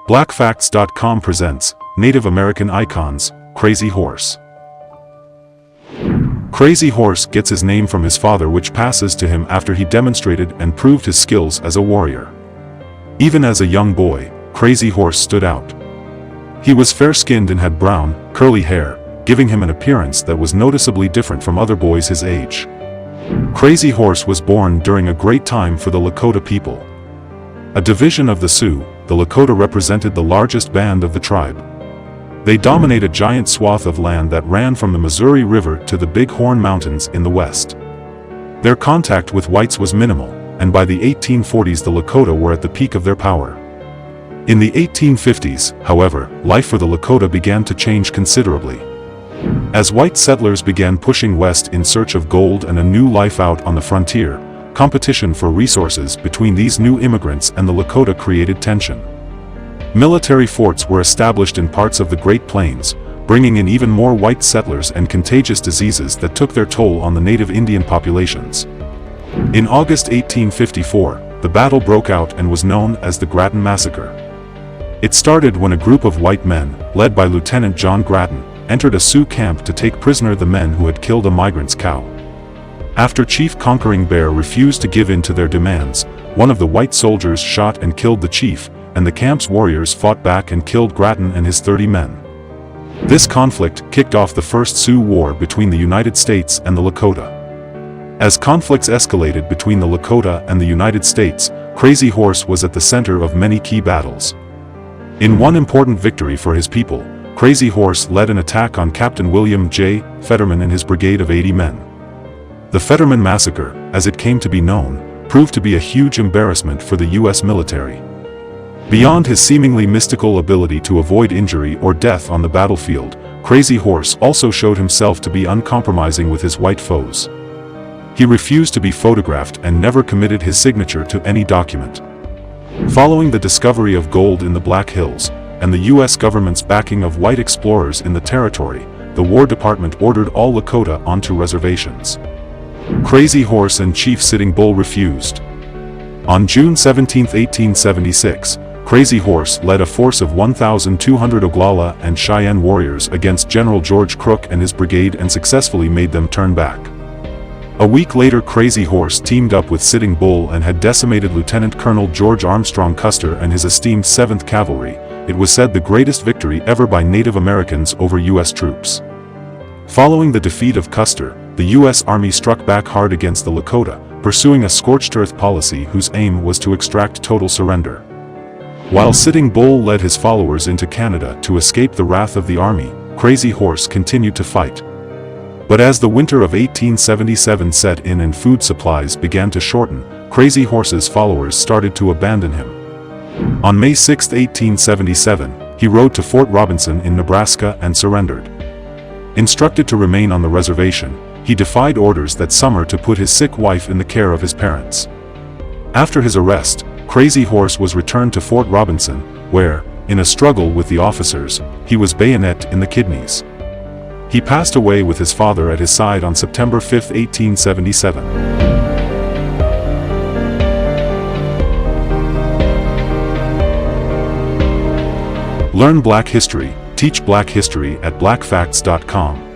BlackFacts.com presents Native American Icons, Crazy Horse. Crazy Horse gets his name from his father, which passes to him after he demonstrated and proved his skills as a warrior. Even as a young boy, Crazy Horse stood out. He was fair-skinned and had brown, curly hair, giving him an appearance that was noticeably different from other boys his age. Crazy Horse was born during a great time for the Lakota people. A division of the Sioux, the Lakota represented the largest band of the tribe. They dominate a giant swath of land that ran from the Missouri River to the Big Horn Mountains in the west. Their contact with whites was minimal, and by the 1840s the Lakota were at the peak of their power. In the 1850s, however, life for the Lakota began to change considerably. As white settlers began pushing west in search of gold and a new life out on the frontier, competition for resources between these new immigrants and the Lakota created tension. Military forts were established in parts of the Great Plains, bringing in even more white settlers and contagious diseases that took their toll on the native Indian populations. In August 1854, the battle broke out and was known as the Grattan Massacre. It started when a group of white men, led by Lieutenant John Grattan, entered a Sioux camp to take prisoner the men who had killed a migrant's cow. After Chief Conquering Bear refused to give in to their demands, one of the white soldiers shot and killed the chief, and the camp's warriors fought back and killed Grattan and his 30 men. This conflict kicked off the First Sioux War between the United States and the Lakota. As conflicts escalated between the Lakota and the United States, Crazy Horse was at the center of many key battles. In one important victory for his people, Crazy Horse led an attack on Captain William J. Fetterman and his brigade of 80 men. The Fetterman Massacre, as it came to be known, proved to be a huge embarrassment for the U.S. military. Beyond his seemingly mystical ability to avoid injury or death on the battlefield, Crazy Horse also showed himself to be uncompromising with his white foes. He refused to be photographed and never committed his signature to any document. Following the discovery of gold in the Black Hills, and the U.S. government's backing of white explorers in the territory, the War Department ordered all Lakota onto reservations. Crazy Horse and Chief Sitting Bull refused. On June 17, 1876, Crazy Horse led a force of 1,200 Oglala and Cheyenne warriors against General George Crook and his brigade and successfully made them turn back. A week later, Crazy Horse teamed up with Sitting Bull and had decimated Lieutenant Colonel George Armstrong Custer and his esteemed 7th Cavalry. It was said the greatest victory ever by Native Americans over U.S. troops. Following the defeat of Custer, the U.S. Army struck back hard against the Lakota, pursuing a scorched earth policy whose aim was to extract total surrender. While Sitting Bull led his followers into Canada to escape the wrath of the army, Crazy Horse continued to fight. But as the winter of 1877 set in and food supplies began to shorten, Crazy Horse's followers started to abandon him. On May 6, 1877, he rode to Fort Robinson in Nebraska and surrendered. Instructed to remain on the reservation, he defied orders that summer to put his sick wife in the care of his parents. After his arrest, Crazy Horse was returned to Fort Robinson, where, in a struggle with the officers, he was bayoneted in the kidneys. He passed away with his father at his side on September 5, 1877. Learn Black history, teach Black history at BlackFacts.com.